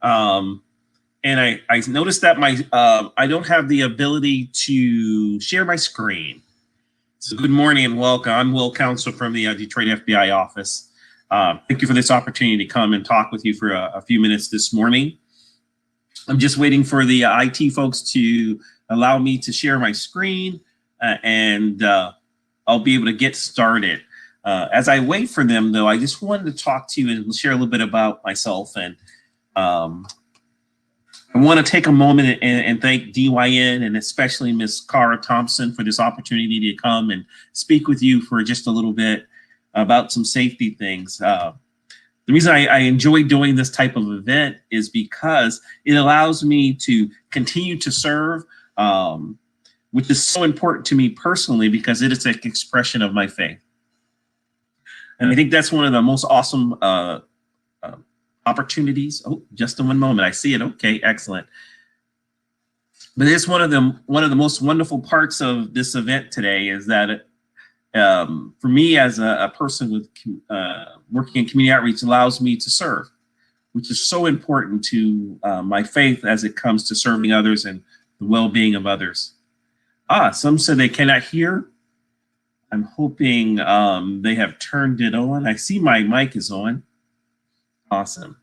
And I noticed that I don't have the ability to share my screen. So good morning and welcome. I'm Will Counsel from the Detroit FBI office. Thank you for this opportunity to come and talk with you for a few minutes this morning. I'm just waiting for the IT folks to allow me to share my screen and I'll be able to get started. As I wait for them, though, I just wanted to talk to you and share a little bit about myself. And I want to take a moment and thank DYN and especially Ms. Cara Thompson for this opportunity to come and speak with you for just a little bit about some safety things. The reason I enjoy doing this type of event is because it allows me to continue to serve, which is so important to me personally because it is an expression of my faith. And I think that's one of the most awesome opportunities. Oh, just in one moment, I see it. Okay, excellent. But it's one of the most wonderful parts of this event today is that for me as a person with working in community outreach allows me to serve, which is so important to my faith as it comes to serving others and the well-being of others. Some said they cannot hear. I'm hoping they have turned it on. I see my mic is on. Awesome.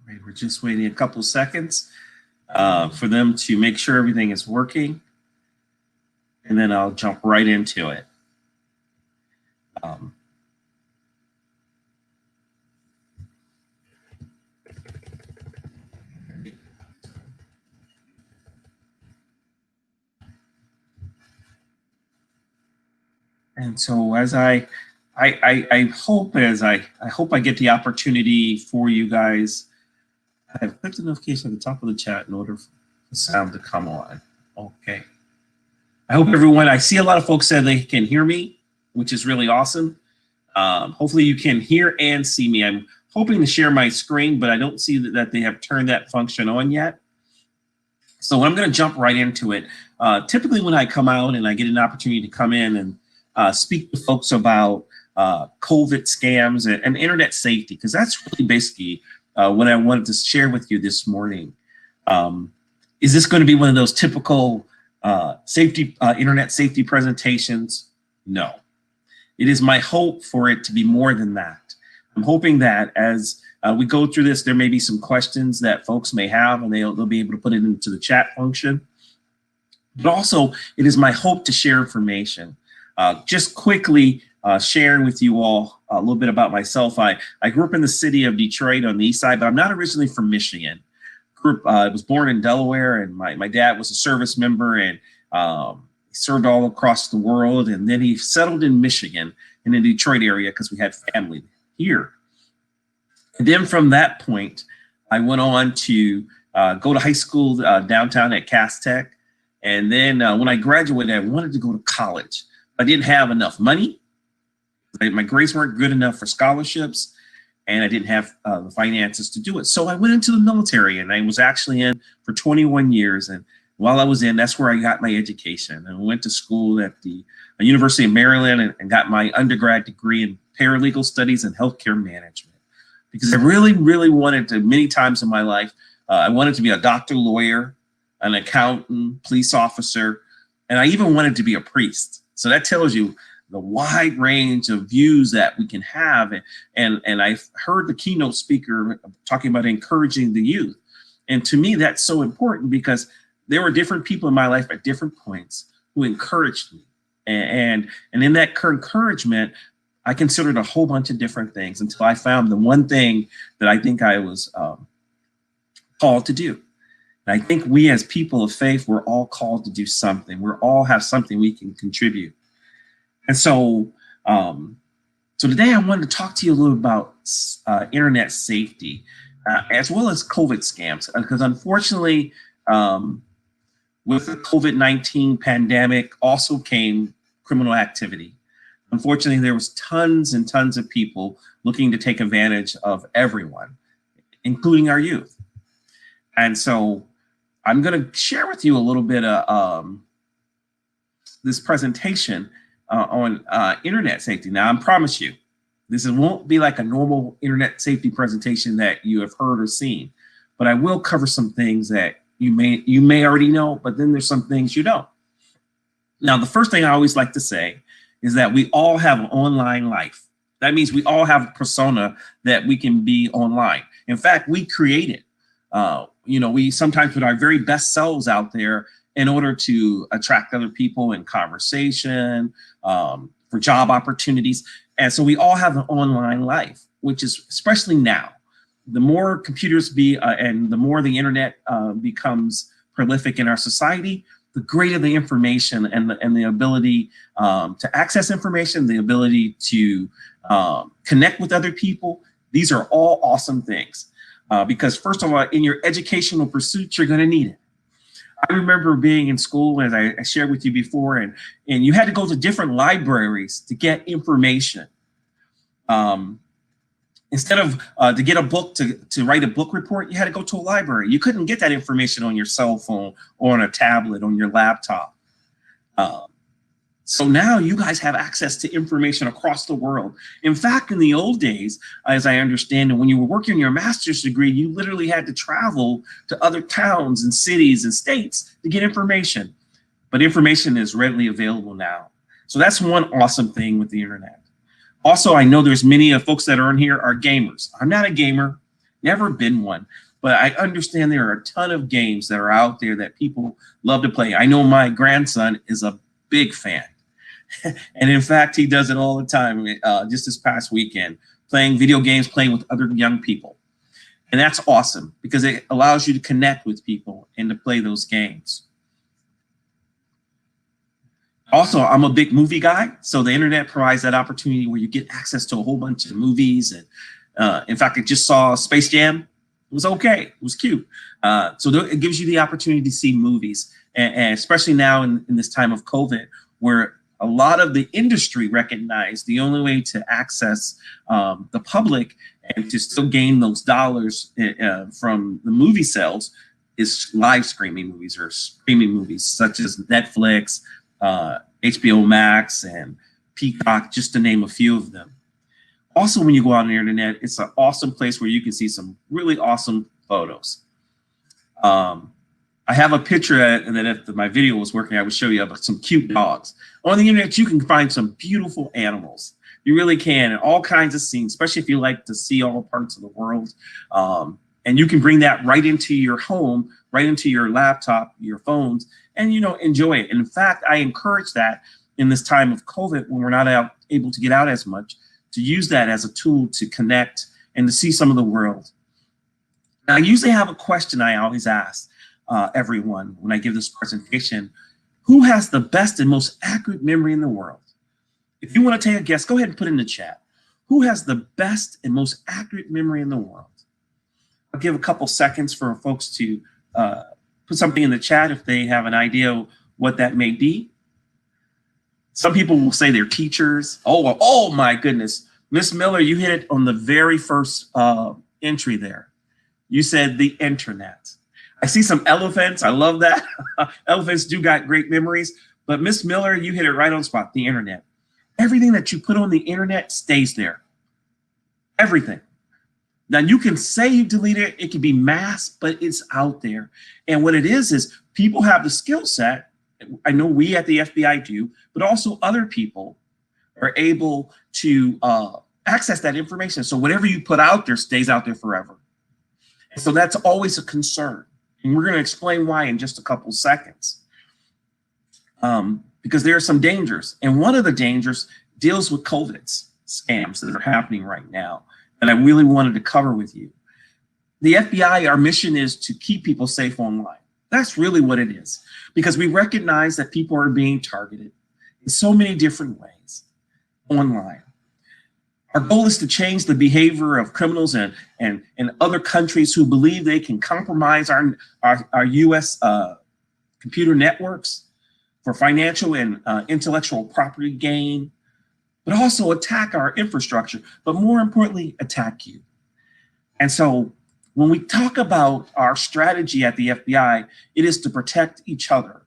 All right, we're just waiting a couple seconds for them to make sure everything is working, and then I'll jump right into it. And so as I hope I get the opportunity for you guys. I've clicked the notification at the top of the chat in order for the sound to come on. Okay. I hope everyone, I see a lot of folks said they can hear me, which is really awesome. Hopefully you can hear and see me. I'm hoping to share my screen, but I don't see that they have turned that function on yet. So I'm going to jump right into it. Typically when I come out and I get an opportunity to come in and speak to folks about COVID scams and internet safety, because that's really basically what I wanted to share with you this morning. Is this going to be one of those typical internet safety presentations? No. It is my hope for it to be more than that. I'm hoping that as we go through this, there may be some questions that folks may have, and they'll be able to put it into the chat function. But also, it is my hope to share information. Just quickly sharing with you all a little bit about myself. I grew up in the city of Detroit on the east side, but I'm not originally from Michigan. I was born in Delaware, and my dad was a service member and served all across the world. And then he settled in Michigan in the Detroit area because we had family here. And then from that point, I went on to go to high school downtown at Cass Tech. And then when I graduated, I wanted to go to college. I didn't have enough money. My grades weren't good enough for scholarships, and I didn't have the finances to do it. So I went into the military, and I was actually in for 21 years. And while I was in, that's where I got my education. And I went to school at the University of Maryland and got my undergrad degree in paralegal studies and healthcare management. Because I really, really wanted to, many times in my life, I wanted to be a doctor, lawyer, an accountant, police officer, and I even wanted to be a priest. So that tells you the wide range of views that we can have. And I've heard the keynote speaker talking about encouraging the youth. And to me, that's so important because there were different people in my life at different points who encouraged me. And in that encouragement, I considered a whole bunch of different things until I found the one thing that I think I was called to do. And I think we as people of faith, we're all called to do something. We all have something we can contribute. And so, so today I wanted to talk to you a little about internet safety, as well as COVID scams, because unfortunately, with the COVID-19 pandemic also came criminal activity. Unfortunately, there was tons and tons of people looking to take advantage of everyone, including our youth. And so I'm going to share with you a little bit of this presentation on internet safety. Now, I promise you, Won't be like a normal internet safety presentation that you have heard or seen, but I will cover some things that you may already know, but then there's some things you don't. Now, the first thing I always like to say is that we all have an online life. That means we all have a persona that we can be online. In fact, we create it. We sometimes put our very best selves out there in order to attract other people in conversation, for job opportunities. And so we all have an online life, which is especially now. The more computers and the more the internet becomes prolific in our society, the greater the information and the ability to access information, the ability to connect with other people. These are all awesome things because first of all, in your educational pursuits, you're going to need it. I remember being in school, as I shared with you before, and you had to go to different libraries to get information. Instead of to get a book to write a book report, you had to go to a library. You couldn't get that information on your cell phone or on a tablet, on your laptop. So now you guys have access to information across the world. In fact, in the old days, as I understand it, when you were working on your master's degree, you literally had to travel to other towns and cities and states to get information. But information is readily available now. So that's one awesome thing with the internet. Also, I know there's many of folks that are in here are gamers. I'm not a gamer, never been one, but I understand there are a ton of games that are out there that people love to play. I know my grandson is a big fan. And in fact, he does it all the time, just this past weekend, playing video games, playing with other young people. And that's awesome because it allows you to connect with people and to play those games. Also, I'm a big movie guy, so the internet provides that opportunity where you get access to a whole bunch of movies. And in fact, I just saw Space Jam. It was okay. It was cute. So it gives you the opportunity to see movies, and especially now in this time of COVID, where a lot of the industry recognized the only way to access the public and to still gain those dollars from the movie sales is live streaming movies or streaming movies such as Netflix, HBO Max, and Peacock, just to name a few of them. Also, when you go out on the internet, it's an awesome place where you can see some really awesome photos. I have a picture, and then if my video was working, I would show you about some cute dogs. On the internet, you can find some beautiful animals. You really can, and all kinds of scenes, especially if you like to see all parts of the world. And you can bring that right into your home, right into your laptop, your phones, and enjoy it. And in fact, I encourage that in this time of COVID, when we're not able to get out as much, to use that as a tool to connect and to see some of the world. Now, I usually have a question I always ask everyone when I give this presentation: who has the best and most accurate memory in the world? If you want to take a guess, go ahead and put it in the chat. Who has the best and most accurate memory in the world? I'll give a couple seconds for folks to put something in the chat if they have an idea what that may be. Some people will say they're teachers. Oh my goodness. Miss Miller, you hit it on the very first entry there. You said the internet. I see some elephants. I love that. Elephants do got great memories. But Miss Miller, you hit it right on the spot, the internet. Everything that you put on the internet stays there. Everything. Now, you can say you deleted it. It can be masked, but it's out there. And what it is people have the skill set. I know we at the FBI do, but also other people are able to access that information. So whatever you put out there stays out there forever. And so that's always a concern. And we're going to explain why in just a couple seconds. Because there are some dangers. And one of the dangers deals with COVID scams that are happening right now that I really wanted to cover with you. The FBI, our mission is to keep people safe online. That's really what it is, because we recognize that people are being targeted in so many different ways online. Our goal is to change the behavior of criminals and other countries who believe they can compromise our U.S. Computer networks for financial and intellectual property gain, but also attack our infrastructure, but more importantly, attack you. And so when we talk about our strategy at the FBI, it is to protect each other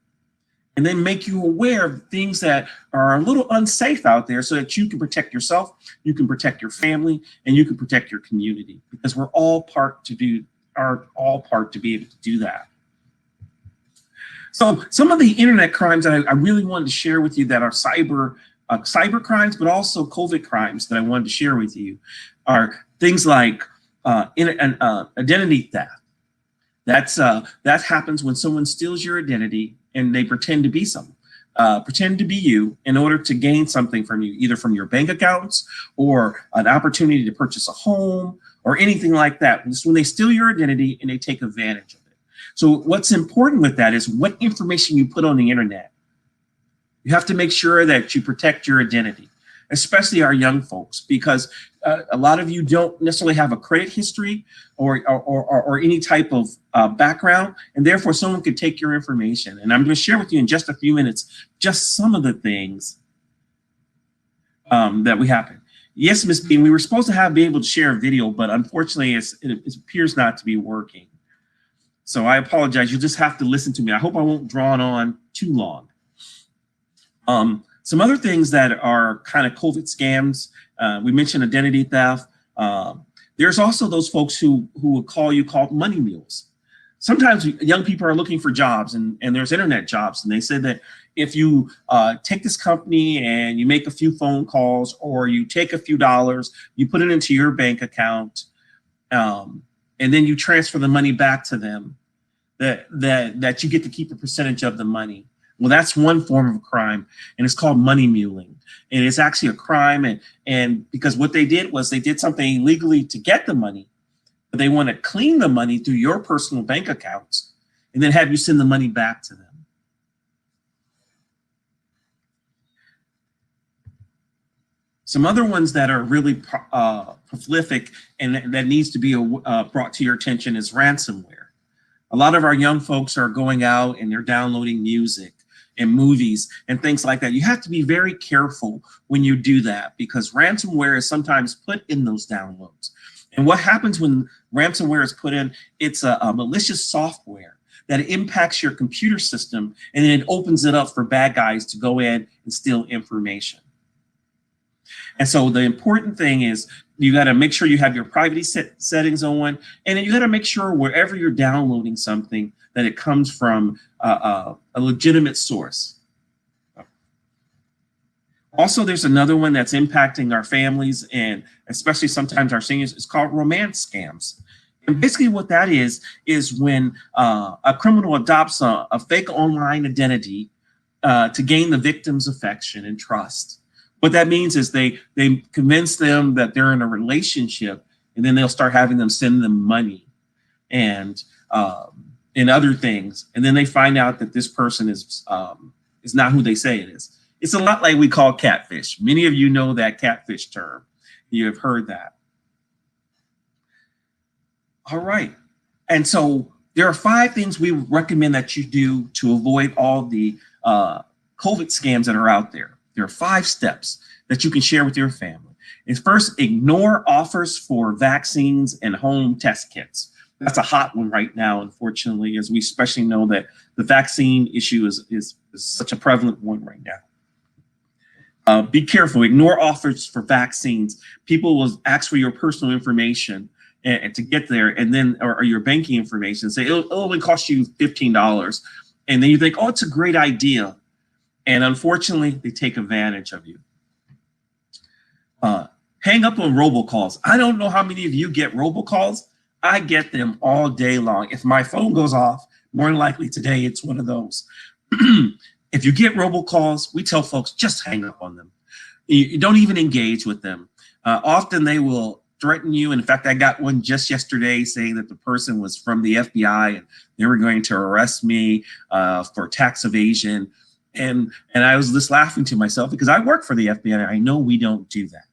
and then make you aware of things that are a little unsafe out there so that you can protect yourself, you can protect your family, and you can protect your community, because we're all part to be able to do that. So some of the internet crimes that I really wanted to share with you that are cyber crimes, but also COVID crimes that I wanted to share with you are things like identity theft. That happens when someone steals your identity and they pretend to be someone, pretend to be you in order to gain something from you, either from your bank accounts or an opportunity to purchase a home or anything like that. It's when they steal your identity and they take advantage of it. So what's important with that is what information you put on the internet. You have to make sure that you protect your identity, especially our young folks, because a lot of you don't necessarily have a credit history or any type of background, and therefore someone could take your information. And I'm going to share with you in just a few minutes just some of the things that we happen. Yes, Ms. Bean, we were supposed to be able to share a video, but unfortunately it appears not to be working. So I apologize. You'll just have to listen to me. I hope I won't draw it on too long. Some other things that are kind of COVID scams, we mentioned identity theft. There's also those folks who will call you called money mules. Sometimes young people are looking for jobs and there's internet jobs. And they said that if you take this company and you make a few phone calls or you take a few dollars, you put it into your bank account, and then you transfer the money back to them, that you get to keep a percentage of the money. Well, that's one form of crime, and it's called money muling. And it's actually a crime, and because what they did was they did something illegally to get the money, but they want to clean the money through your personal bank accounts and then have you send the money back to them. Some other ones that are really prolific and that needs to be brought to your attention is ransomware. A lot of our young folks are going out and they're downloading music and movies and things like that. You have to be very careful when you do that, because ransomware is sometimes put in those downloads. And what happens when ransomware is put in, it's a malicious software that impacts your computer system, and then it opens it up for bad guys to go in and steal information. And so the important thing is you got to make sure you have your privacy settings on, and then you got to make sure wherever you're downloading something that it comes from a legitimate source. Also, there's another one that's impacting our families and especially sometimes our seniors. It's called romance scams. And basically what that is when a criminal adopts a fake online identity to gain the victim's affection and trust. What that means is they convince them that they're in a relationship, and then they'll start having them send them money and other things. And then they find out that this person is not who they say it is. It's a lot like we call catfish. Many of you know that catfish term. You have heard that. All right. And so there are 5 things we recommend that you do to avoid all the COVID scams that are out there. There are 5 steps that you can share with your family. And first, ignore offers for vaccines and home test kits. That's a hot one right now, unfortunately, as we especially know that the vaccine issue is such a prevalent one right now. Be careful. Ignore offers for vaccines. People will ask for your personal information and to get there, and then or your banking information. Say it'll only cost you $15, and then you think, oh, it's a great idea. And unfortunately, they take advantage of you. Hang up on robocalls. I don't know how many of you get robocalls. I get them all day long. If my phone goes off, more than likely today it's one of those. If you get robocalls, we tell folks just hang up on them. You don't even engage with them. Often they will threaten you. In fact, I got one just yesterday saying that the person was from the FBI and they were going to arrest me for tax evasion. And I was just laughing to myself because I work for the FBI. I know we don't do that.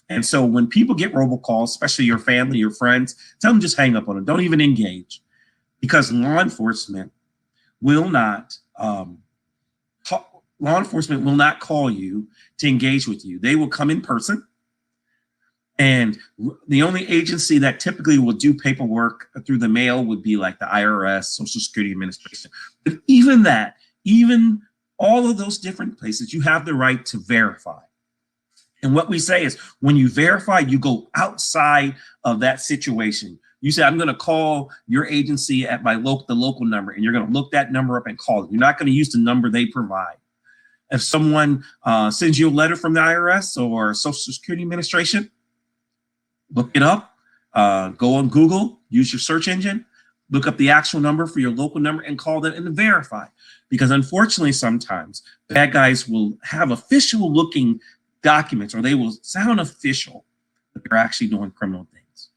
And so when people get robocalls, especially your family, your friends, tell them just hang up on them. Don't even engage, because law enforcement will not call you to engage with you. They will come in person. And the only agency that typically will do paperwork through the mail would be like the IRS, Social Security Administration. But even that, even All of those different places, you have the right to verify. And what we say is when you verify, you go outside of that situation. You say, I'm going to call your agency at the local number, and you're going to look that number up and call it. You're not going to use the number they provide. If someone sends you a letter from the IRS or Social Security Administration, look it up, go on Google, use your search engine, look up the actual number for your local number and call them and verify. Because unfortunately, sometimes bad guys will have official looking documents, or they will sound official, but they're actually doing criminal things.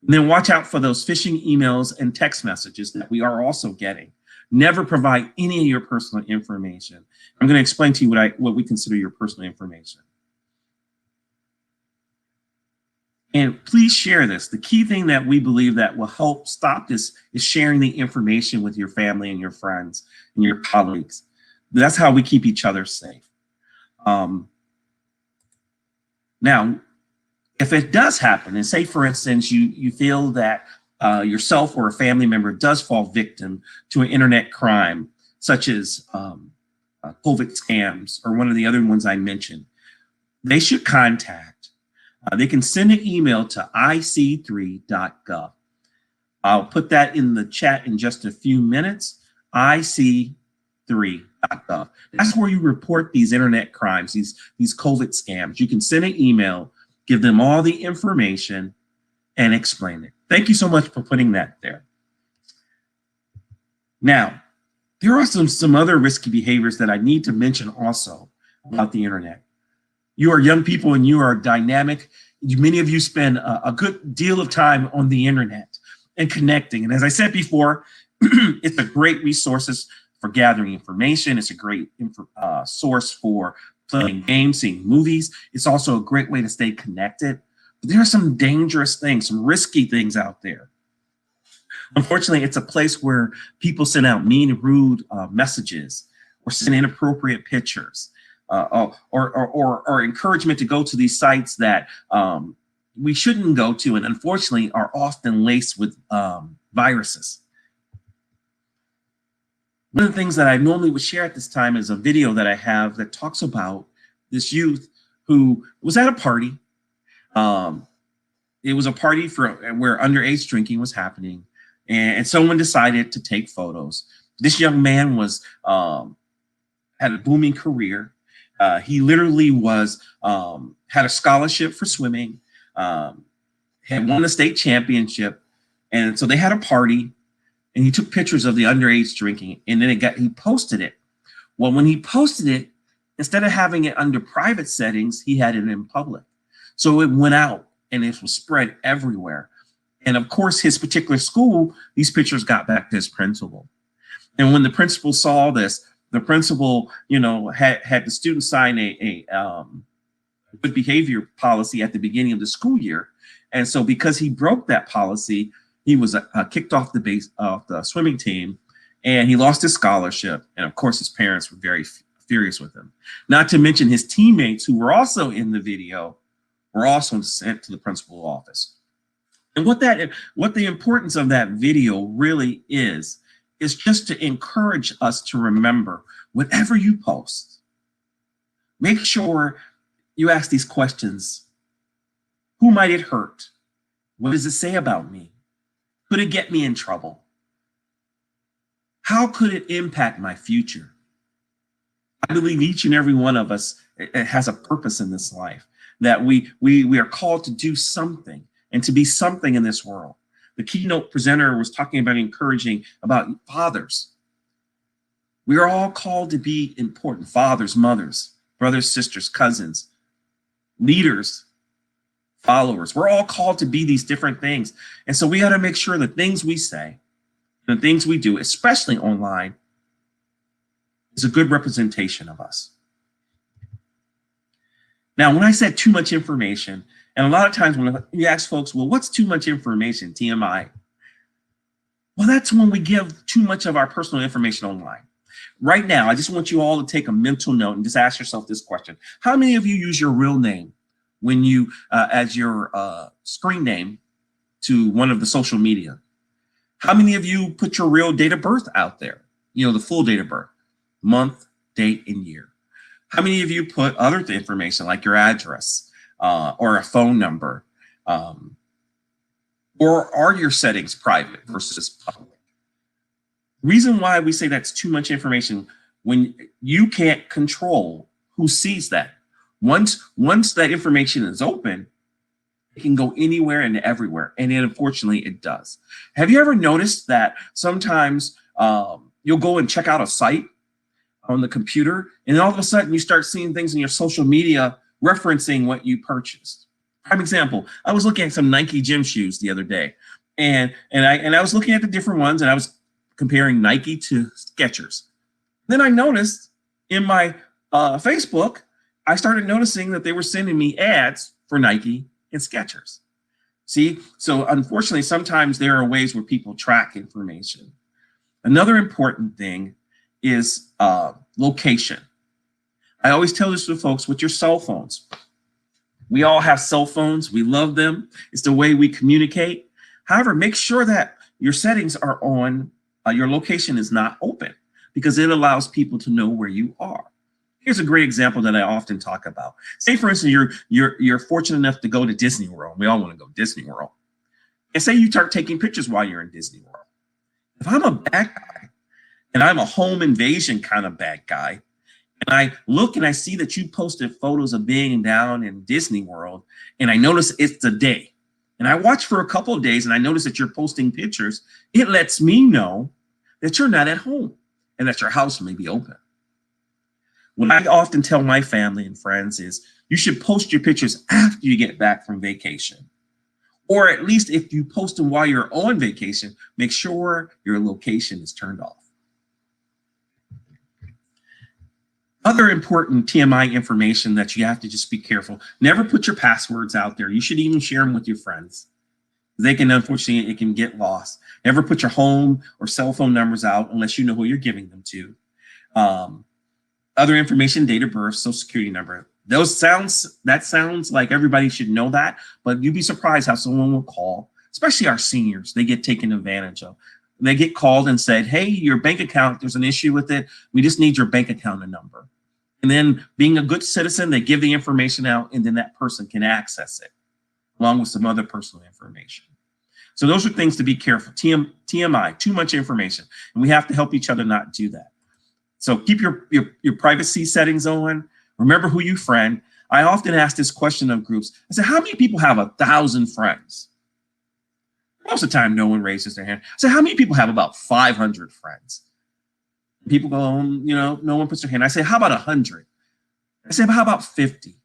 And then watch out for those phishing emails and text messages that we are also getting. Never provide any of your personal information. I'm going to explain to you what we consider your personal information. And please share this. The key thing that we believe that will help stop this is sharing the information with your family and your friends and your colleagues. That's how we keep each other safe. Now, if it does happen, and say, for instance, you feel that yourself or a family member does fall victim to an internet crime, such as COVID scams or one of the other ones I mentioned, they should contact. They can send an email to ic3.gov. I'll put that in the chat in just a few minutes. ic3.gov. That's where you report these internet crimes, these COVID scams. You can send an email, give them all the information, and explain it. Thank you so much for putting that there. Now, there are some other risky behaviors that I need to mention also about the internet. You are young people and you are dynamic. Many of you spend a good deal of time on the internet and connecting. And as I said before, it's a great resource for gathering information. It's a great source for playing games, seeing movies. It's also a great way to stay connected. But there are some dangerous things, some risky things out there. Unfortunately, it's a place where people send out mean, rude messages or send inappropriate pictures. Or encouragement to go to these sites that we shouldn't go to, and unfortunately are often laced with viruses. One of the things that I normally would share at this time is a video that I have that talks about this youth who was at a party. It was a party where underage drinking was happening, and someone decided to take photos. This young man had a booming career. He literally had a scholarship for swimming, had won the state championship. And so they had a party and he took pictures of the underage drinking, and then he posted it. Well, when he posted it, instead of having it under private settings, he had it in public. So it went out and it was spread everywhere. And of course, his particular school, these pictures got back to his principal. And when the principal saw this, the principal, had the students sign a good behavior policy at the beginning of the school year. And so because he broke that policy, he was kicked off the swimming team, and he lost his scholarship. And of course, his parents were very furious with him. Not to mention his teammates, who were also in the video, were also sent to the principal's office. And what the importance of that video really is just to encourage us to remember, whatever you post, make sure you ask these questions. Who might it hurt? What does it say about me? Could it get me in trouble? How could it impact my future? I believe each and every one of us has a purpose in this life, that we are called to do something and to be something in this world. The keynote presenter was talking about encouraging about fathers. We are all called to be important: fathers, mothers, brothers, sisters, cousins, leaders, followers. We're all called to be these different things. And so we got to make sure the things we say, the things we do, especially online, is a good representation of us. Now, when I said too much information, and a lot of times when you ask folks, well, what's too much information, TMI? Well, that's when we give too much of our personal information online. Right now, I just want you all to take a mental note and just ask yourself this question. How many of you use your real name when you, as your screen name to one of the social media? How many of you put your real date of birth out there? The full date of birth, month, date, and year? How many of you put other information like your address or a phone number? Or are your settings private versus public? Reason why we say that's too much information, when you can't control who sees that. Once that information is open, it can go anywhere and everywhere, and unfortunately it does. Have you ever noticed that sometimes you'll go and check out a site on the computer, and all of a sudden you start seeing things in your social media referencing what you purchased? Prime example, I was looking at some Nike gym shoes the other day, and I was looking at the different ones, and I was comparing Nike to Skechers. Then I noticed in my Facebook, I started noticing that they were sending me ads for Nike and Skechers. See, so unfortunately, sometimes there are ways where people track information. Another important thing is location. I always tell this to folks with your cell phones. We all have cell phones. We love them. It's the way we communicate. However, make sure that your settings are on, your location is not open, because it allows people to know where you are. Here's a great example that I often talk about. Say, for instance, you're fortunate enough to go to Disney World. We all want to go to Disney World. And say you start taking pictures while you're in Disney World. If I'm a bad guy, and I'm a home invasion kind of bad guy, and I look and I see that you posted photos of being down in Disney World, and I notice it's the day, and I watch for a couple of days, and I notice that you're posting pictures, it lets me know that you're not at home and that your house may be open. What I often tell my family and friends is you should post your pictures after you get back from vacation. Or at least if you post them while you're on vacation, make sure your location is turned off. Other important TMI information that you have to just be careful. Never put your passwords out there. You should even share them with your friends. They can, unfortunately, it can get lost. Never put your home or cell phone numbers out unless you know who you're giving them to. Other information, date of birth, social security number. That sounds like everybody should know that, but you'd be surprised how someone will call, especially our seniors. They get taken advantage of. They get called and said, hey, your bank account, there's an issue with it. We just need your bank account number. And then being a good citizen, they give the information out, and then that person can access it along with some other personal information. So those are things to be careful. TMI, too much information. And we have to help each other not do that. So keep your privacy settings on. Remember who you friend. I often ask this question of groups. I say, how many people have 1,000 friends? Most of the time, no one raises their hand. I say, how many people have about 500 friends? People go, no one puts their hand. I say, how about 100? I say, how about 50?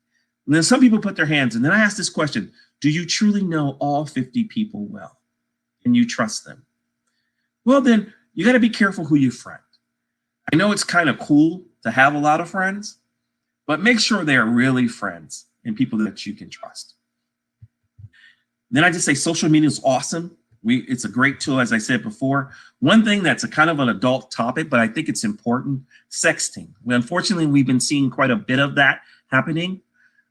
And then some people put their hands. And then I ask this question, do you truly know all 50 people well? Can you trust them? Well, then you got to be careful who you friend. I know it's kind of cool to have a lot of friends, but make sure they are really friends and people that you can trust. Then I just say social media is awesome. It's a great tool, as I said before. One thing that's a kind of an adult topic, but I think it's important, sexting. Unfortunately, we've been seeing quite a bit of that happening.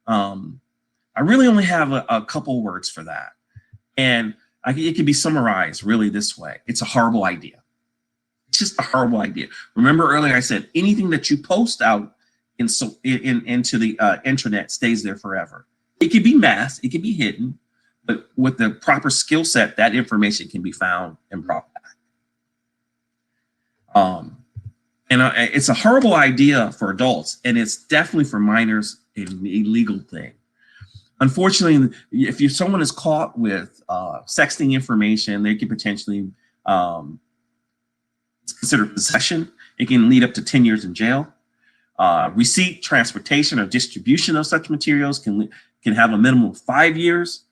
I really only have a couple words for that. And it can be summarized really this way. It's a horrible idea. It's just a horrible idea. Remember earlier I said anything that you post out into the internet stays there forever. It can be masked, it can be hidden, but with the proper skill set, that information can be found and brought back. It's a horrible idea for adults, and it's definitely for minors an illegal thing. Unfortunately, if someone is caught with sexting information, they could potentially consider possession. It can lead up to 10 years in jail. Receipt, transportation, or distribution of such materials can have a minimum of 5 years.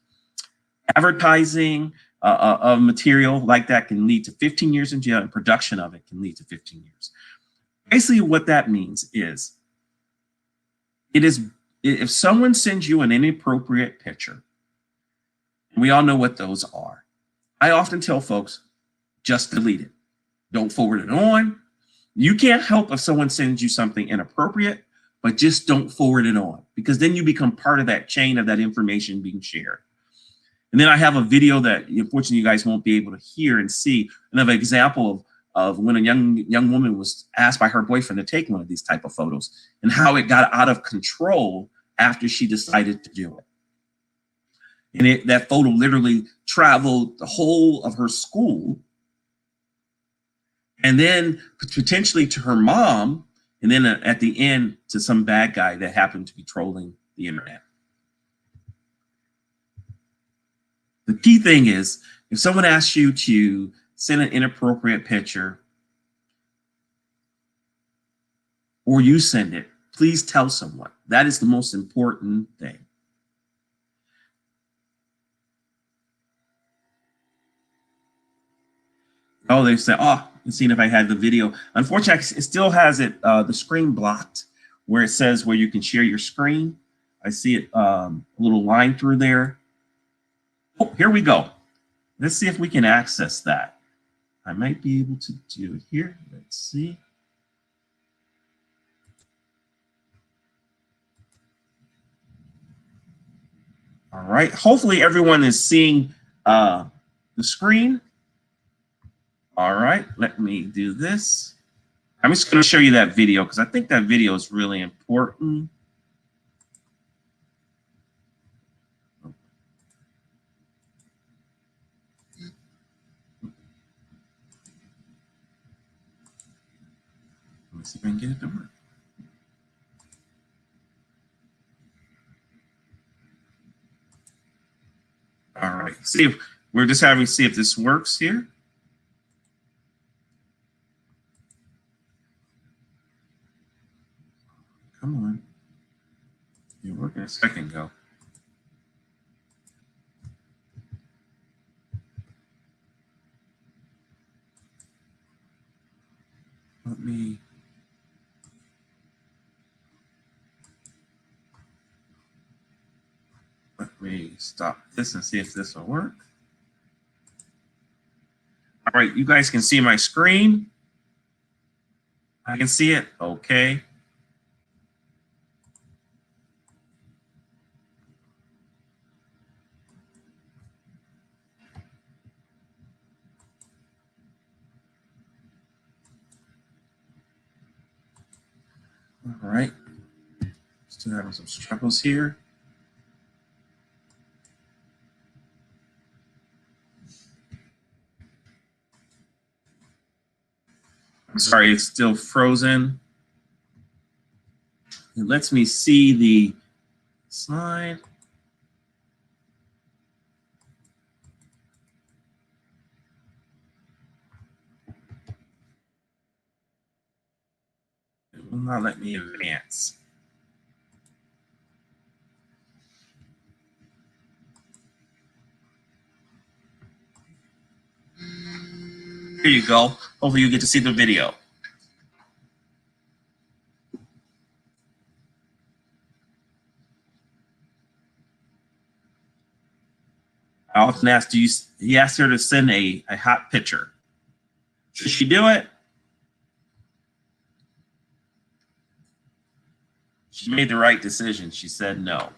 Advertising of material like that can lead to 15 years in jail, and production of it can lead to 15 years. Basically, what that means is, if someone sends you an inappropriate picture, and we all know what those are, I often tell folks, just delete it. Don't forward it on. You can't help if someone sends you something inappropriate, but just don't forward it on, because then you become part of that chain of that information being shared. And then I have a video that unfortunately you guys won't be able to hear and see, another example of when a young woman was asked by her boyfriend to take one of these type of photos, and how it got out of control after she decided to do it. And that photo literally traveled the whole of her school, and then potentially to her mom, and then at the end to some bad guy that happened to be trolling the internet. The key thing is, if someone asks you to send an inappropriate picture, or you send it, please tell someone. That is the most important thing. Oh, they said, oh, let's see if I had the video. Unfortunately, it still has it the screen blocked where it says where you can share your screen. I see it a little line through there. Oh, here we go. Let's see if we can access that. I might be able to do it here. Let's see. All right. Hopefully everyone is seeing the screen. All right. Let me do this. I'm just going to show you that video because I think that video is really important. Let me see if I can get it to work. All right. See if we're just having to see if this works here. Come on. It worked a second ago. Let me stop this and see if this will work. All right, you guys can see my screen. I can see it. Okay. All right. Still having some struggles here. I'm sorry, it's still frozen. It lets me see the slide. It will not let me advance. Here you go. Hopefully you get to see the video. I often ask, he asked her to send a hot picture. Should she do it? She made the right decision. She said no.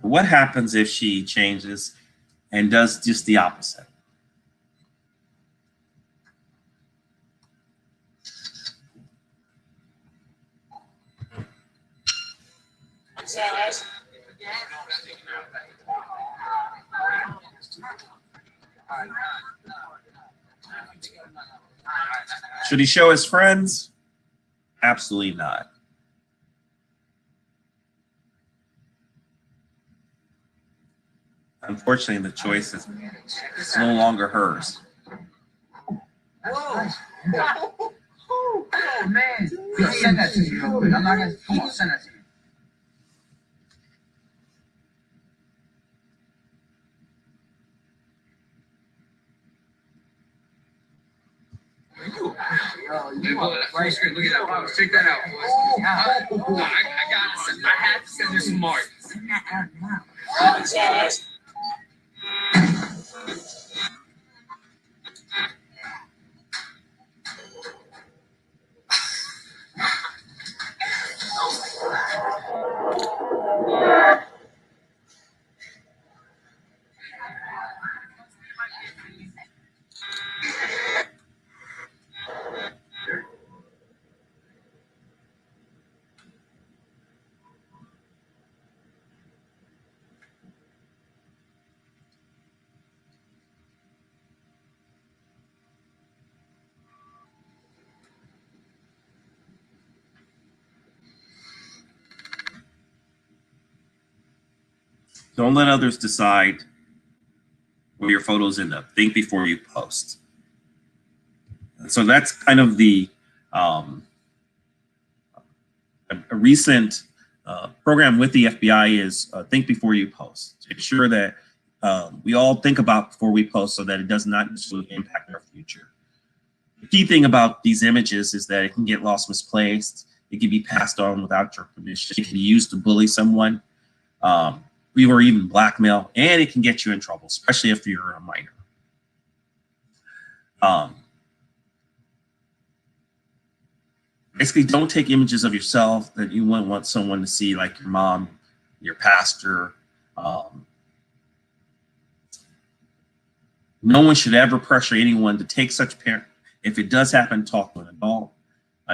What happens if she changes and does just the opposite? Should he show his friends? Absolutely not. Unfortunately, the choice is no longer hers. Whoa. Oh, man. I'll send that to you. I'm not going to send that to you. Right screen. Look at that. Wow, check that out, boys. I got it. I had to send her smart. Send that out now. Don't let others decide where your photos end up. Think before you post. So that's kind of the a recent program with the FBI is think before you post. To ensure that we all think about before we post so that it does not necessarily impact our future. The key thing about these images is that it can get lost, misplaced. It can be passed on without your permission. It can be used to bully someone, or even blackmail, and it can get you in trouble, especially if you're a minor. Basically, don't take images of yourself that you wouldn't want someone to see, like your mom, your pastor. No one should ever pressure anyone to take such parent. If it does happen, talk to an adult.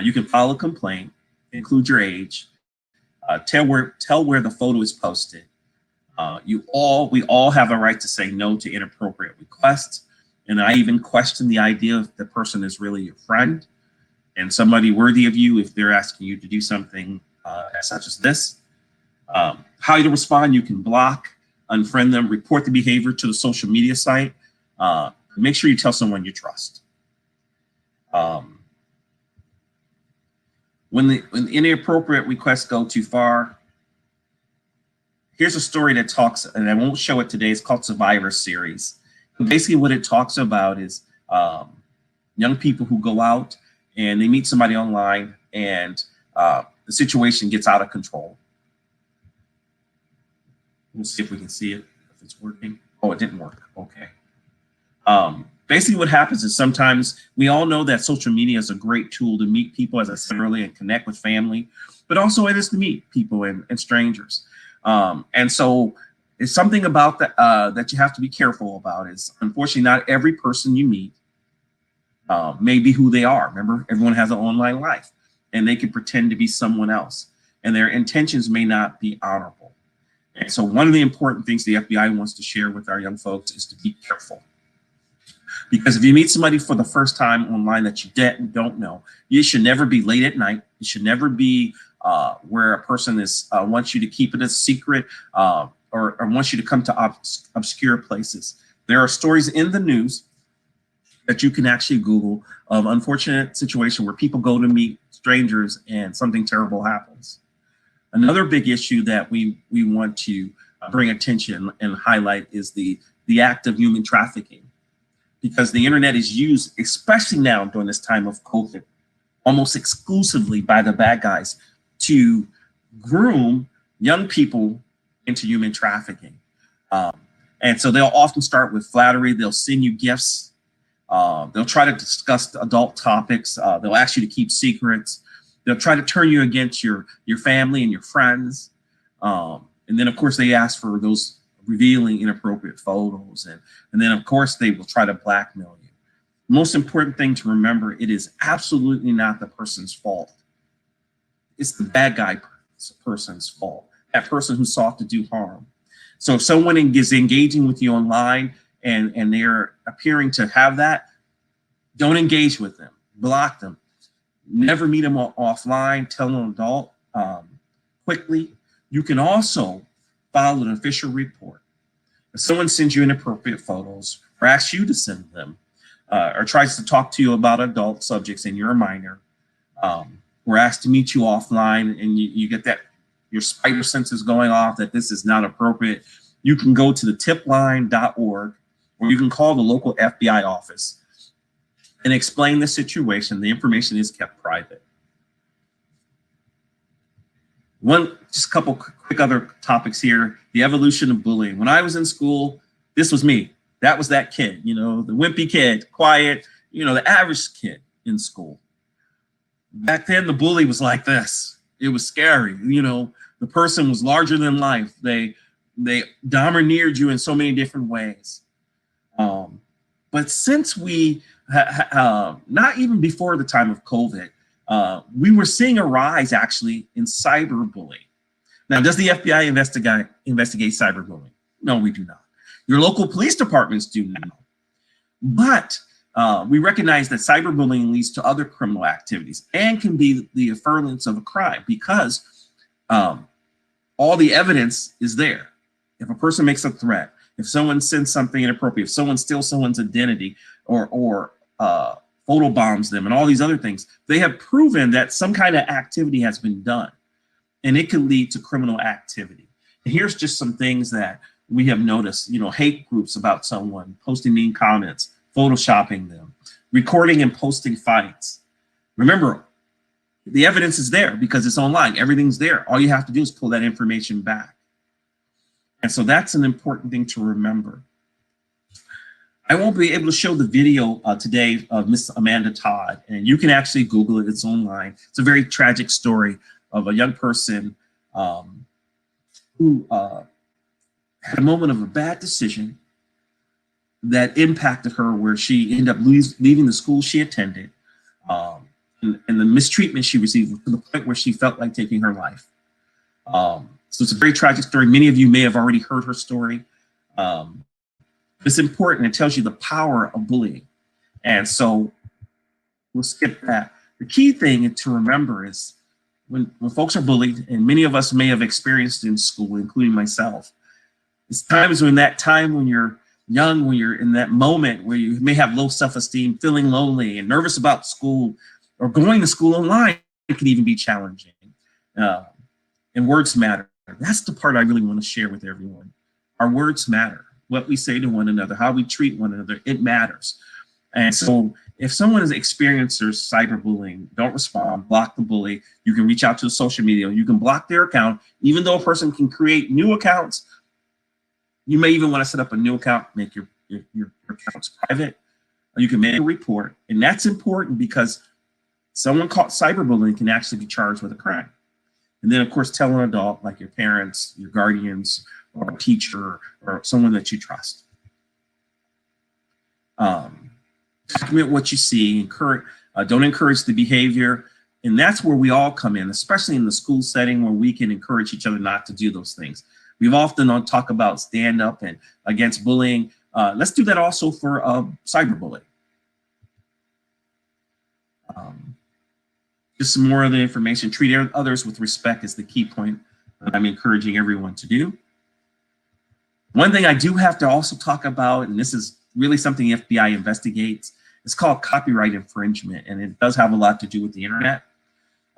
You can file a complaint, include your age, tell where the photo is posted. We all have a right to say no to inappropriate requests. And I even question the idea if the person is really your friend and somebody worthy of you if they're asking you to do something such as this. How to respond: you can block, unfriend them, report the behavior to the social media site. Make sure you tell someone you trust. When the inappropriate requests go too far, here's a story that talks, and I won't show it today, it's called Survivor Series. And basically what it talks about is young people who go out and they meet somebody online and the situation gets out of control. We'll see if we can see it, if it's working. Oh, it didn't work, okay. Basically what happens is sometimes we all know that social media is a great tool to meet people, as I said earlier, and connect with family, but also it is to meet people and strangers. And so it's something about that that you have to be careful about is, unfortunately, not every person you meet may be who they are. Remember, everyone has an online life and they can pretend to be someone else and their intentions may not be honorable. And so one of the important things the FBI wants to share with our young folks is to be careful. Because if you meet somebody for the first time online that you don't know, you should never be late at night. It should never be where a person is wants you to keep it a secret or wants you to come to obscure places. There are stories in the news that you can actually Google of unfortunate situation where people go to meet strangers and something terrible happens. Another big issue that we want to bring attention and highlight is the act of human trafficking. Because the internet is used, especially now during this time of COVID, almost exclusively by the bad guys to groom young people into human trafficking. And so they'll often start with flattery. They'll send you gifts. They'll try to discuss adult topics. They'll ask you to keep secrets. They'll try to turn you against your family and your friends. And then, of course, they ask for those revealing inappropriate photos. And then, of course, they will try to blackmail you. Most important thing to remember, it is absolutely not the person's fault. It's the bad guy person's fault, that person who sought to do harm. So if someone is engaging with you online and they're appearing to have that, don't engage with them, block them. Never meet them offline, tell an adult quickly. You can also file an official report. If someone sends you inappropriate photos or asks you to send them or tries to talk to you about adult subjects and you're a minor, or asked to meet you offline and you get that, your spider sense is going off that this is not appropriate, you can go to the tipline.org or you can call the local FBI office and explain the situation. The information is kept private. Just a couple quick other topics here. The evolution of bullying. When I was in school, this was me. That was that kid, you know, the wimpy kid, quiet, you know, the average kid in school. Back then, the bully was like this. It was scary. You know, the person was larger than life. They domineered you in so many different ways. But since we, not even before the time of COVID, we were seeing a rise actually in cyberbullying. Now, does the FBI investigate cyberbullying? No, we do not. Your local police departments do now. But we recognize that cyberbullying leads to other criminal activities and can be the furtherance of a crime because all the evidence is there. if a person makes a threat, if someone sends something inappropriate, if someone steals someone's identity or photobombs them and all these other things, they have proven that some kind of activity has been done, and it could lead to criminal activity. And here's just some things that we have noticed, you know, hate groups about someone, posting mean comments, photoshopping them, recording and posting fights. Remember, the evidence is there because it's online. Everything's there. All you have to do is pull that information back. And so that's an important thing to remember. I won't be able to show the video today of Miss Amanda Todd, and you can actually Google it. It's online. It's a very tragic story of a young person who had a moment of a bad decision that impacted her, where she ended up leaving the school she attended, and the mistreatment she received to the point where she felt like taking her life. So it's a very tragic story. Many of you may have already heard her story. It's important. It tells you the power of bullying. And so we'll skip that. The key thing to remember is when folks are bullied, and many of us may have experienced in school, including myself, it's times when you're young, when you're in that moment where you may have low self-esteem, feeling lonely and nervous about school, or going to school online, it can even be challenging. And words matter. That's the part I really want to share with everyone. Our words matter. What we say to one another, how we treat one another, it matters. And so if someone has experienced cyberbullying, don't respond, block the bully. You can reach out to the social media. You can block their account. Even though a person can create new accounts, you may even want to set up a new account, make your accounts private. Or you can make a report. And that's important because someone caught cyberbullying can actually be charged with a crime. And then, of course, tell an adult, like your parents, your guardians, or a teacher, or someone that you trust. Document what you see. Don't encourage the behavior. And that's where we all come in, especially in the school setting, where we can encourage each other not to do those things. We've often talk about stand up and against bullying. Let's do that also for cyberbullying. Just some more of the information. Treat others with respect is the key point that I'm encouraging everyone to do. One thing I do have to also talk about, and this is really something the FBI investigates, it's called copyright infringement, and it does have a lot to do with the internet.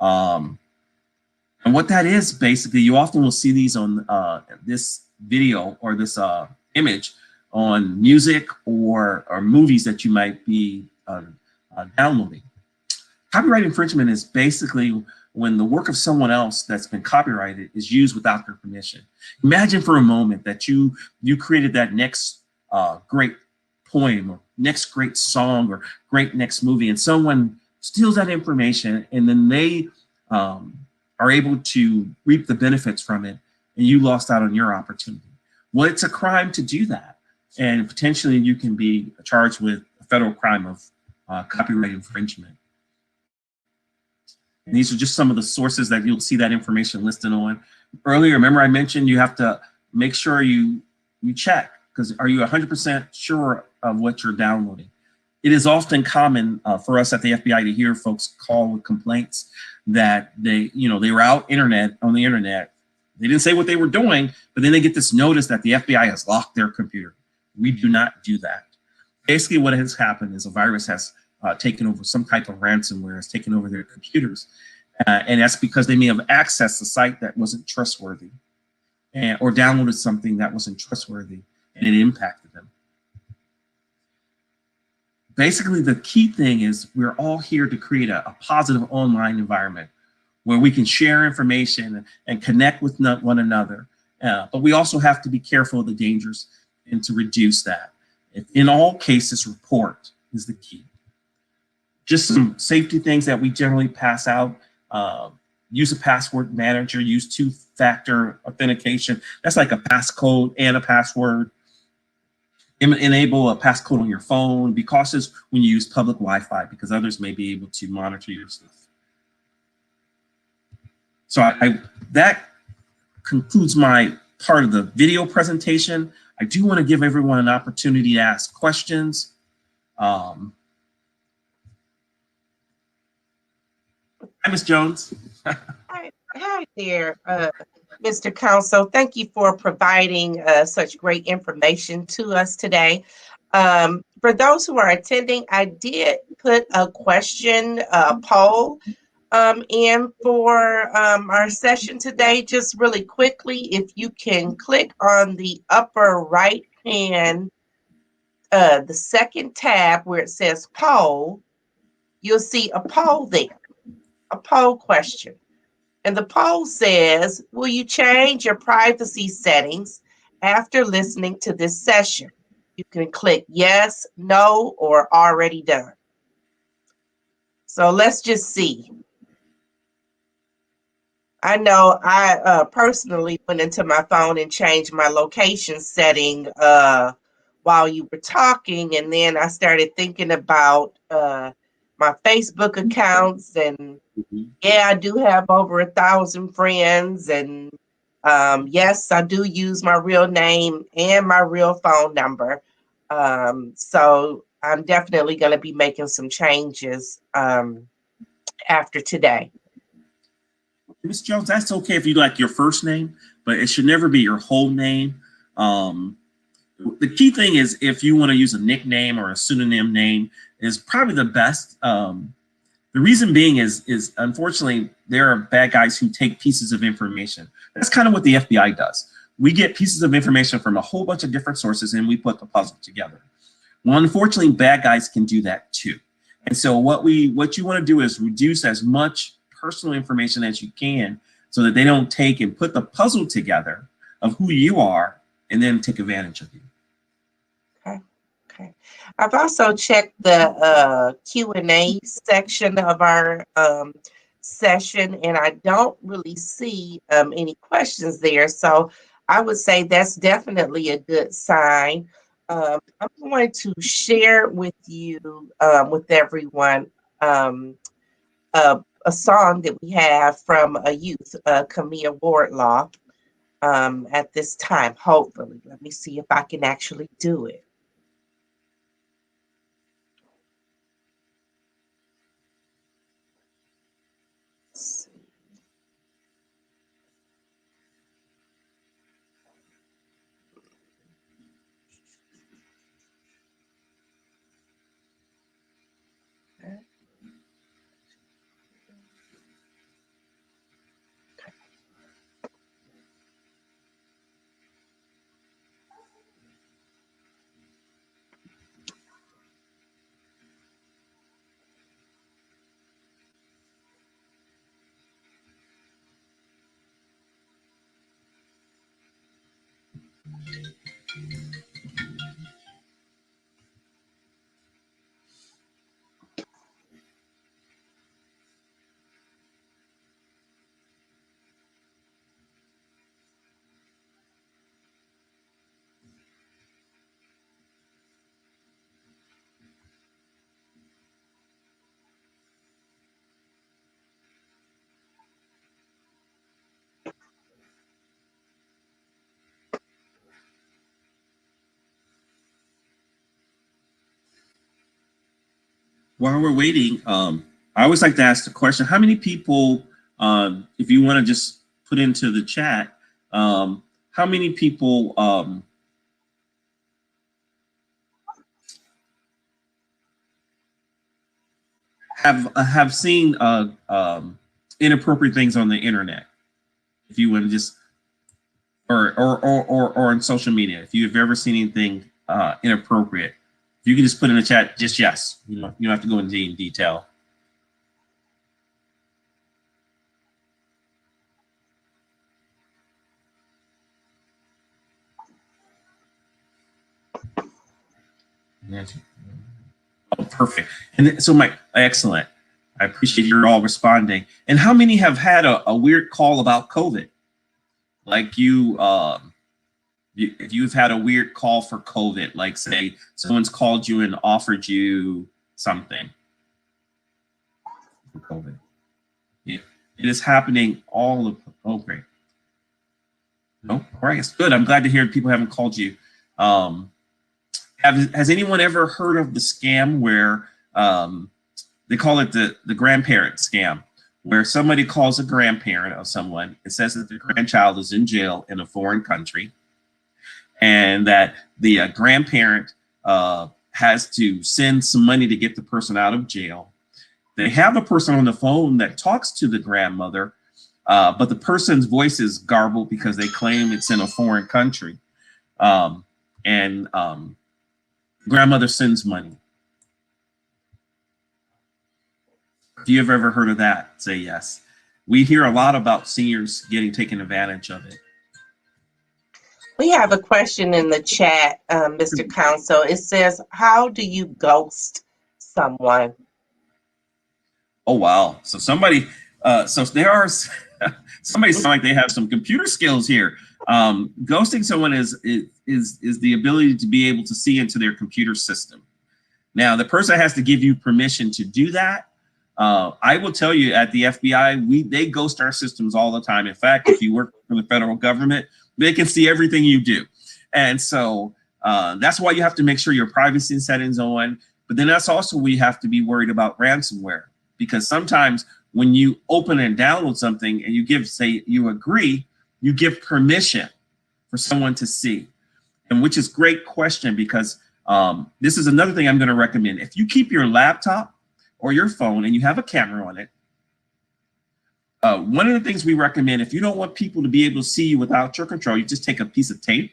And what that is, basically, you often will see these on this video or this image on music or movies that you might be downloading. Copyright infringement is basically when the work of someone else that's been copyrighted is used without their permission. Imagine for a moment that you created that next great poem or next great song or great next movie, and someone steals that information, and then they are able to reap the benefits from it, and you lost out on your opportunity. Well, it's a crime to do that, and potentially you can be charged with a federal crime of copyright infringement. And these are just some of the sources that you'll see that information listed on. Earlier, remember I mentioned you have to make sure you check, because are you 100% sure of what you're downloading? It is often common for us at the FBI to hear folks call with complaints that they were out on the internet. They didn't say what they were doing, but then they get this notice that the FBI has locked their computer. We do not do that. Basically, what has happened is a virus has taken over, some type of ransomware has taken over their computers. And that's because they may have accessed a site that wasn't trustworthy or downloaded something that wasn't trustworthy, and it impacted them. Basically, the key thing is we're all here to create a positive online environment where we can share information and connect with one another. But we also have to be careful of the dangers and to reduce that. In all cases, report is the key. Just some safety things that we generally pass out. Use a password manager, use two-factor authentication. That's like a passcode and a password. Enable a passcode on your phone. Be cautious when you use public Wi-Fi because others may be able to monitor your stuff. So that concludes my part of the video presentation. I do want to give everyone an opportunity to ask questions. Hi, Ms. Jones. Hi there. Mr. Counsel. Thank you for providing such great information to us today. For those who are attending, I did put a question poll in for our session today. Just really quickly, if you can click on the upper right hand, the second tab where it says poll, you'll see a poll there, a poll question. And the poll says, will you change your privacy settings after listening to this session? You can click yes, no, or already done. So let's just see. I know I personally went into my phone and changed my location setting while you were talking. And then I started thinking about my Facebook accounts. And yeah, I do have over 1,000 friends. And yes, I do use my real name and my real phone number. So I'm definitely going to be making some changes after today. Ms. Jones, that's okay if you like your first name, but it should never be your whole name. The key thing is if you want to use a nickname or a pseudonym name is probably the best. The reason being is unfortunately there are bad guys who take pieces of information. That's kind of what the FBI does. We get pieces of information from a whole bunch of different sources and we put the puzzle together. Well, unfortunately, bad guys can do that too. And so what you want to do is reduce as much personal information as you can so that they don't take and put the puzzle together of who you are and then take advantage of you. Okay. I've also checked the Q&A section of our session, and I don't really see any questions there. So I would say that's definitely a good sign. I'm going to share with you, with everyone, a song that we have from a youth, Camille Wardlaw, at this time, hopefully. Let me see if I can actually do it. Let's see. While we're waiting, I always like to ask the question, how many people, if you want to just put into the chat, how many people have seen inappropriate things on the internet? If you want to just, or on social media, if you've ever seen anything inappropriate, you can just put in the chat, just yes. You don't have to go into detail. Oh, perfect. And so excellent. I appreciate you're all responding. And how many have had a weird call about COVID? Like if you've had a weird call for COVID, like say someone's called you and offered you something for COVID. Yeah, it is happening all of, oh, great. No, all right, it's good. I'm glad to hear people haven't called you. Has anyone ever heard of the scam where they call it the grandparent scam, where somebody calls a grandparent of someone. It says that the grandchild is in jail in a foreign country, and that the grandparent has to send some money to get the person out of jail. They have a person on the phone that talks to the grandmother, but the person's voice is garbled because they claim it's in a foreign country. Grandmother sends money. If you've ever heard of that, say yes. We hear a lot about seniors getting taken advantage of it. We have a question in the chat, Mr. Counsel. It says, how do you ghost someone? Oh, wow. So somebody, so there are, somebody sound like they have some computer skills here. Ghosting someone is the ability to be able to see into their computer system. Now, the person has to give you permission to do that. I will tell you, at the FBI, they ghost our systems all the time. In fact, if you work for the federal government, they can see everything you do. And so that's why you have to make sure your privacy settings on. But then that's also where you have to be worried about ransomware, because sometimes when you open and download something and you give, say, you agree, you give permission for someone to see. And which is great question, because this is another thing I'm going to recommend. If you keep your laptop or your phone and you have a camera on it, one of the things we recommend, if you don't want people to be able to see you without your control, you just take a piece of tape,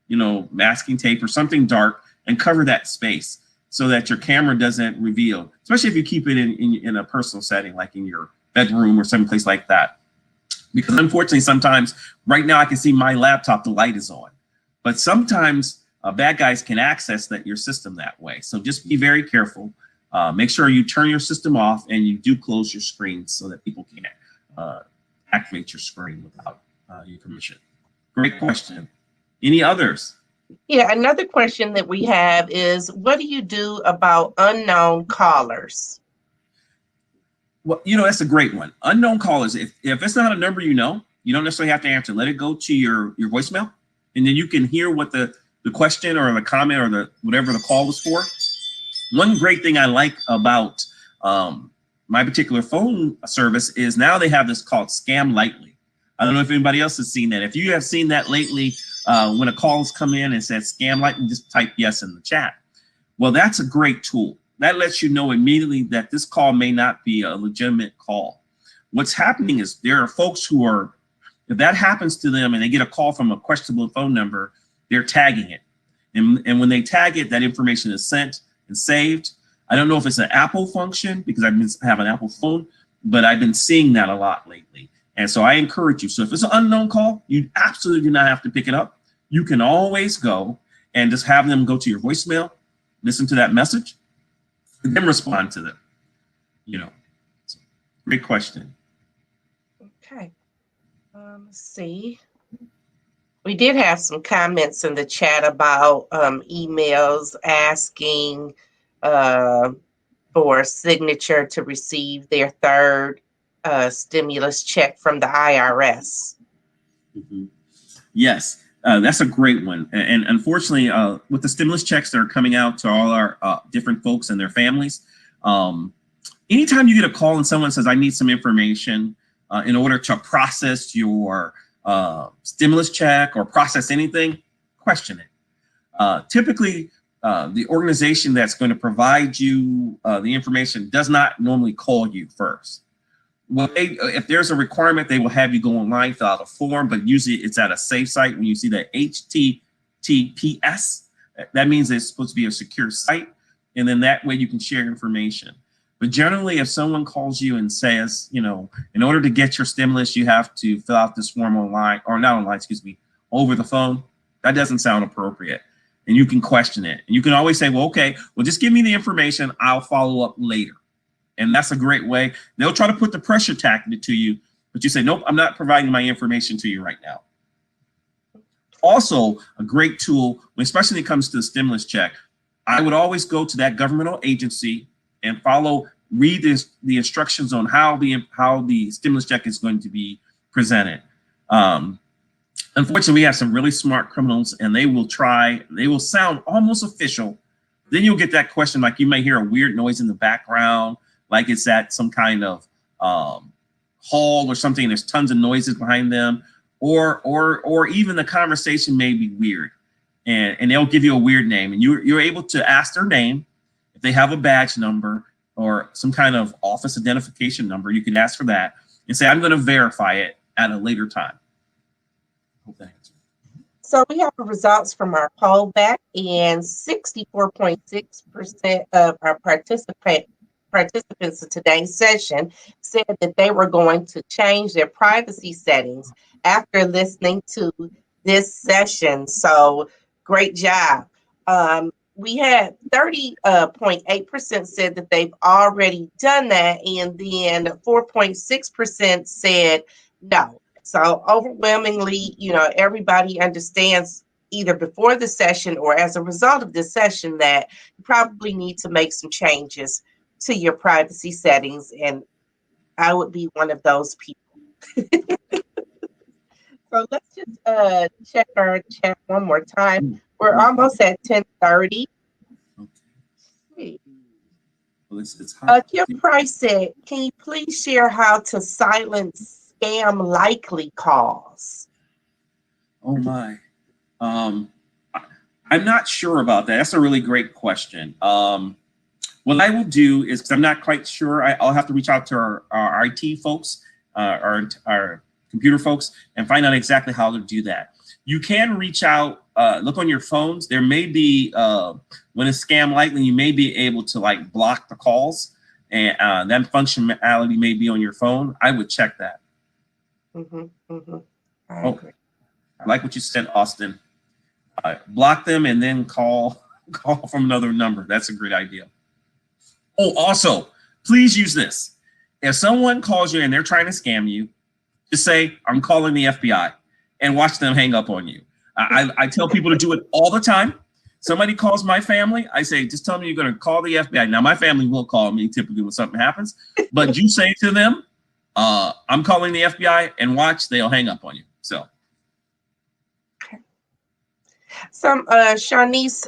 masking tape or something dark, and cover that space so that your camera doesn't reveal, especially if you keep it in a personal setting, like in your bedroom or someplace like that. Because unfortunately, sometimes, right now I can see my laptop, the light is on, but sometimes bad guys can access your system that way. So just be very careful. Make sure you turn your system off and you do close your screen so that people can't activate your screen without your permission. Great question. Any others? Yeah, another question that we have is, what do you do about unknown callers? Well, that's a great one. Unknown callers, if it's not a number you don't necessarily have to answer. Let it go to your voicemail, and then you can hear what the question or the comment or whatever the call was for. One great thing I like about my particular phone service is now they have this called Scam Lightly. I don't know if anybody else has seen that. If you have seen that lately, when a call has come in and says Scam Lightly, just type yes in the chat. Well, that's a great tool. That lets you know immediately that this call may not be a legitimate call. What's happening is there are folks who are, if that happens to them and they get a call from a questionable phone number, they're tagging it. And when they tag it, that information is sent and saved. I don't know if it's an Apple function, because I have an Apple phone, but I've been seeing that a lot lately. And so I encourage you. So if it's an unknown call, you absolutely do not have to pick it up. You can always go and just have them go to your voicemail, listen to that message, and then respond to them. So, great question. Okay. Let's see. We did have some comments in the chat about emails asking for a signature to receive their third stimulus check from the IRS. Mm-hmm. Yes, that's a great one. And unfortunately, with the stimulus checks that are coming out to all our different folks and their families, anytime you get a call and someone says, I need some information in order to process your stimulus check or process anything, question it. Typically, the organization that's going to provide you the information does not normally call you first. Well, if there's a requirement, they will have you go online, fill out a form, but usually it's at a safe site. When you see that HTTPS, that means it's supposed to be a secure site, and then that way you can share information. But generally, if someone calls you and says, in order to get your stimulus, you have to fill out this form online, or not online, excuse me, over the phone, that doesn't sound appropriate. And you can question it. And you can always say, well, okay, well, just give me the information. I'll follow up later. And that's a great way. They'll try to put the pressure tactic to you, but you say, nope, I'm not providing my information to you right now. Also, a great tool, especially when it comes to the stimulus check, I would always go to that governmental agency and read the instructions on how the stimulus check is going to be presented. Unfortunately, we have some really smart criminals, and they will sound almost official. Then you'll get that question, like you may hear a weird noise in the background, like it's at some kind of call or something, there's tons of noises behind them, or even the conversation may be weird, and they'll give you a weird name, and you're able to ask their name. If they have a badge number or some kind of office identification number, you can ask for that and say, I'm going to verify it at a later time. Hope that answers. So we have the results from our poll back, and 64.6% of our participants in today's session said that they were going to change their privacy settings after listening to this session. So great job. We had 30.8% said that they've already done that, and then 4.6% said no. So overwhelmingly, everybody understands either before the session or as a result of this session that you probably need to make some changes to your privacy settings, and I would be one of those people. So let's just check our chat one more time. We're almost at 10:30. Okay. Well, it's hot. Kim Price said, can you please share how to silence scam likely calls? Oh my. I'm not sure about that. That's a really great question. What I will do is, because I'm not quite sure, I'll have to reach out to our IT folks, our computer folks, and find out exactly how to do that. You can reach out, look on your phones. There may be, when it's scam likely, you may be able to like block the calls, and that functionality may be on your phone. I would check that. I agree. I like what you said, Austin. Block them and then call from another number. That's a great idea. Oh, also, please use this. If someone calls you and they're trying to scam you, just say, I'm calling the FBI, and watch them hang up on you. I tell people to do it all the time. Somebody calls my family, I say, just tell me you're going to call the FBI. Now, my family will call me typically when something happens, but you say to them, I'm calling the FBI, and watch, they'll hang up on you. So. Some Shanice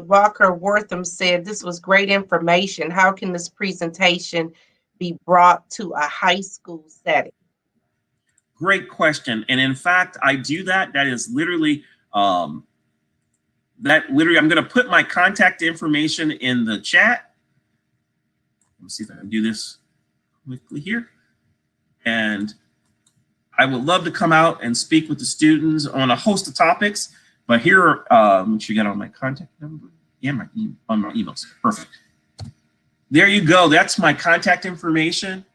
Walker Wortham said this was great information. How can this presentation be brought to a high school setting? Great question. And in fact, I do that. That is literally, I'm going to put my contact information in the chat. Let me see if I can do this quickly here. And I would love to come out and speak with the students on a host of topics. But here, make sure you get on my contact number and on my emails. Perfect. There you go. That's my contact information.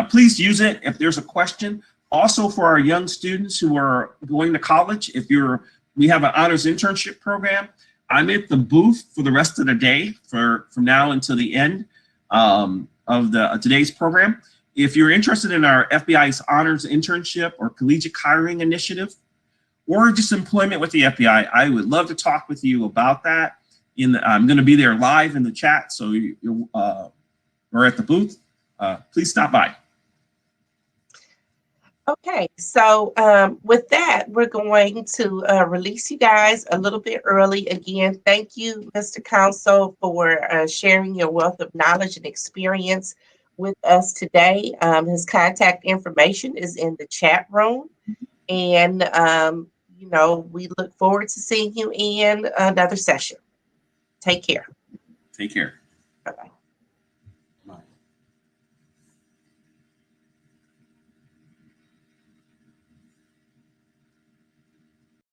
Please use it if there's a question. Also, for our young students who are going to college, we have an honors internship program. I'm at the booth for the rest of the day from now until the end of today's program. If you're interested in our FBI's honors internship or collegiate hiring initiative, or just employment with the FBI, I would love to talk with you about that. I'm going to be there live in the chat, so we're at the booth. Please stop by. Okay, so with that, we're going to release you guys a little bit early. Again, thank you, Mr. Counsel, for sharing your wealth of knowledge and experience with us today. His contact information is in the chat room, and we look forward to seeing you in another session. Take care. Take care. Bye-bye.